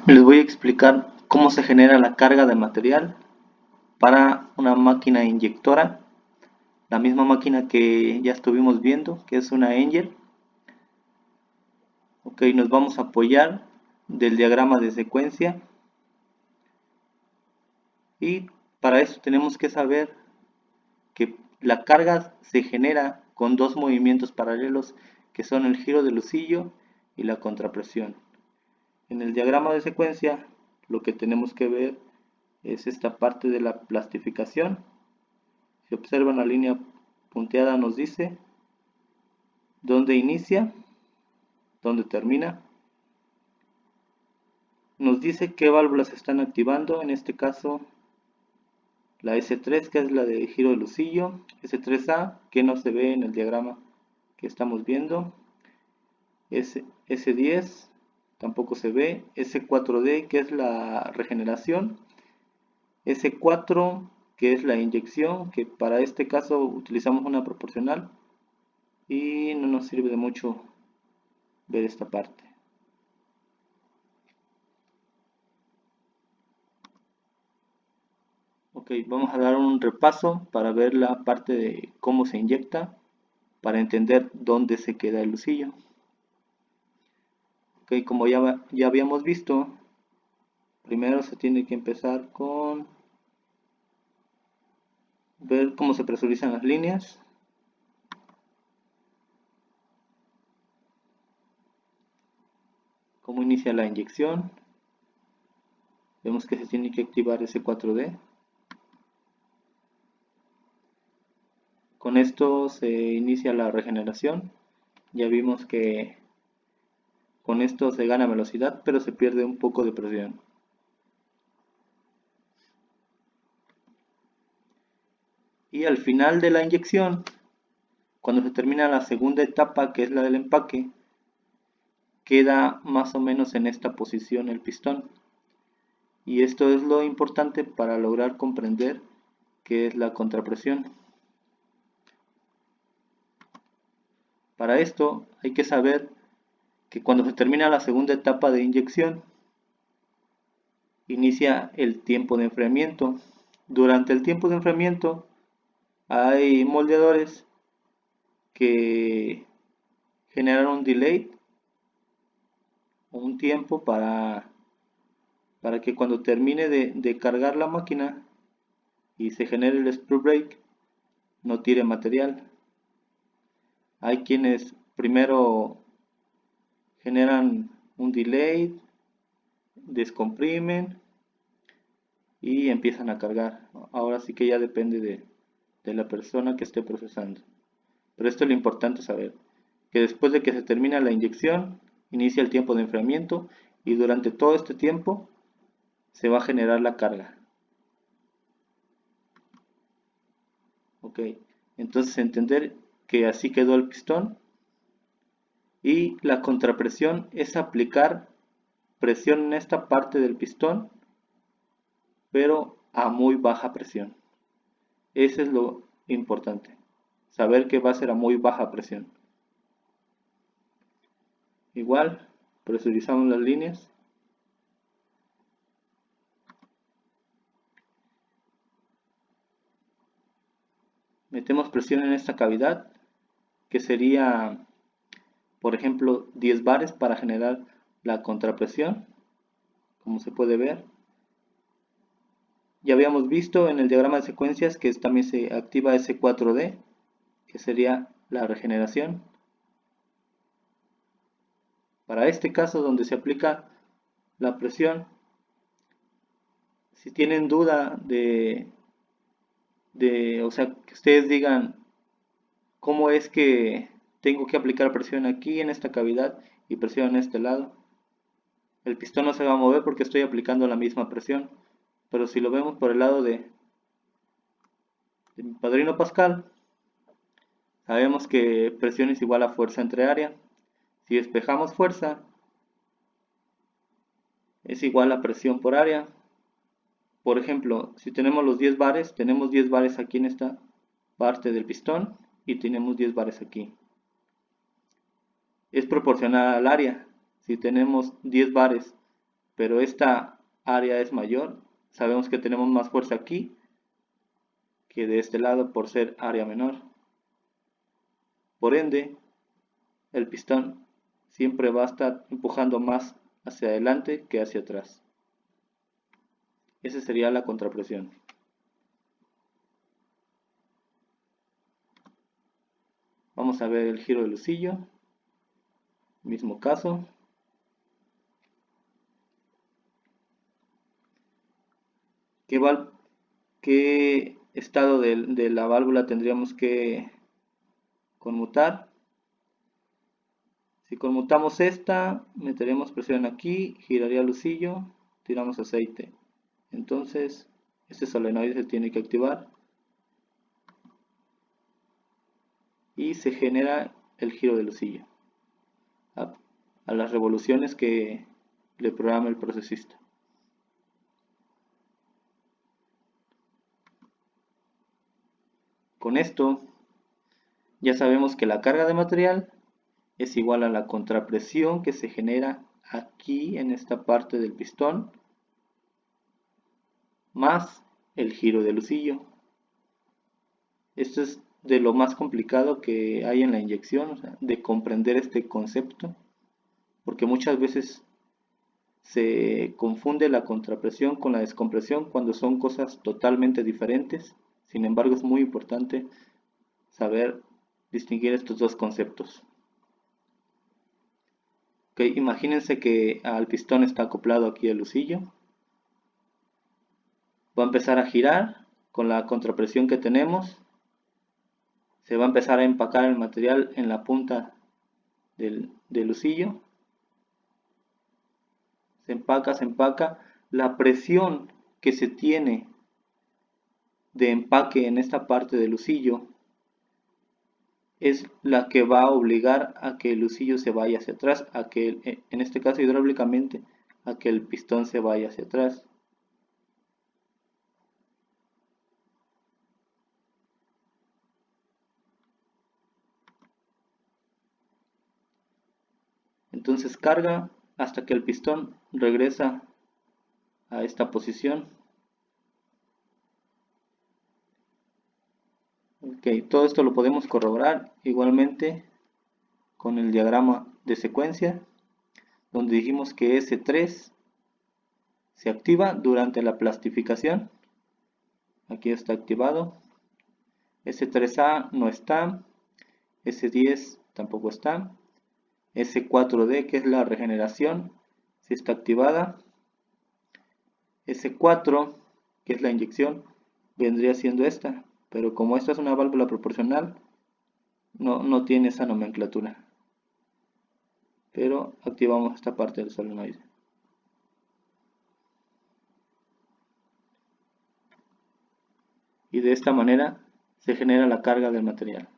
Les voy a explicar cómo se genera la carga de material para una máquina inyectora, la misma máquina que ya estuvimos viendo, que es una Engel. Ok, nos vamos a apoyar del diagrama de secuencia y para eso tenemos que saber que la carga se genera con dos movimientos paralelos que son el giro de lucillo y la contrapresión. En el diagrama de secuencia lo que tenemos que ver es esta parte de la plastificación. Si observan la línea punteada nos dice dónde inicia, dónde termina. Nos dice qué válvulas se están activando, en este caso la S3 que es la de giro de lucillo, S3A que no se ve en el diagrama que estamos viendo, S10 tampoco se ve, S4D que es la regeneración, S4 que es la inyección, que para este caso utilizamos una proporcional y no nos sirve de mucho ver esta parte. Ok, vamos a dar un repaso para ver la parte de cómo se inyecta, para entender dónde se queda el lucillo. Ok, como ya habíamos visto, primero se tiene que empezar con ver cómo se presurizan las líneas. Cómo inicia la inyección. Vemos que se tiene que activar ese 4D. Con esto se inicia la regeneración. Ya vimos que con esto se gana velocidad, pero se pierde un poco de presión. Y al final de la inyección, cuando se termina la segunda etapa, que es la del empaque, queda más o menos en esta posición el pistón. Y esto es lo importante para lograr comprender qué es la contrapresión. Para esto hay que saber que cuando se termina la segunda etapa de inyección, inicia el tiempo de enfriamiento. Durante el tiempo de enfriamiento hay moldeadores que generan un delay, un tiempo para que cuando termine de cargar la máquina y se genere el screw break, no tire material. Hay quienes primero generan un delay, descomprimen y empiezan a cargar. Ahora sí que ya depende de la persona que esté procesando. Pero esto es lo importante saber, que después de que se termina la inyección, inicia el tiempo de enfriamiento y durante todo este tiempo se va a generar la carga. Ok, entonces entender que así quedó el pistón y la contrapresión es aplicar presión en esta parte del pistón, pero a muy baja presión. Eso es lo importante, saber que va a ser a muy baja presión. Igual, presurizamos las líneas. Metemos presión en esta cavidad, que sería, por ejemplo, 10 bares para generar la contrapresión, como se puede ver. Ya habíamos visto en el diagrama de secuencias que también se activa ese 4D, que sería la regeneración. Para este caso donde se aplica la presión, si tienen duda o sea, que ustedes digan cómo es que tengo que aplicar presión aquí en esta cavidad y presión en este lado. El pistón no se va a mover porque estoy aplicando la misma presión. Pero si lo vemos por el lado de mi padrino Pascal, sabemos que presión es igual a fuerza entre área. Si despejamos fuerza, es igual a presión por área. Por ejemplo, si tenemos los 10 bares, tenemos 10 bares aquí en esta parte del pistón y tenemos 10 bares aquí. Es proporcional al área. Si tenemos 10 bares pero esta área es mayor. Sabemos que tenemos más fuerza aquí que de este lado por ser área menor. Por ende, el pistón siempre va a estar empujando más hacia adelante que hacia atrás. Esa sería la contrapresión. Vamos a ver el giro del lucillo. Mismo caso. ¿Qué estado de la válvula tendríamos que conmutar? Si conmutamos esta, meteremos presión aquí, giraría el lucillo, tiramos aceite. Entonces, este solenoide se tiene que activar y se genera el giro del lucillo a las revoluciones que le programa el procesista. Con esto ya sabemos que la carga de material es igual a la contrapresión que se genera aquí en esta parte del pistón más el giro del lucillo. Esto es de lo más complicado que hay en la inyección, o sea, de comprender este concepto, porque muchas veces se confunde la contrapresión con la descompresión cuando son cosas totalmente diferentes. Sin embargo, es muy importante saber distinguir estos dos conceptos. Okay, imagínense que al pistón está acoplado aquí el lucillo. Va a empezar a girar con la contrapresión que tenemos. Se va a empezar a empacar el material en la punta del lucillo. Se empaca. La presión que se tiene de empaque en esta parte del lucillo es la que va a obligar a que el lucillo se vaya hacia atrás, a que, en este caso hidráulicamente, a que el pistón se vaya hacia atrás. Entonces carga hasta que el pistón regresa a esta posición. Ok, todo esto lo podemos corroborar igualmente con el diagrama de secuencia, donde dijimos que S3 se activa durante la plastificación. Aquí está activado. S3A no está. S10 tampoco está. S4D, que es la regeneración, sí está activada. S4, que es la inyección, vendría siendo esta, pero como esta es una válvula proporcional, no tiene esa nomenclatura. Pero activamos esta parte del solenoide. Y de esta manera se genera la carga del material.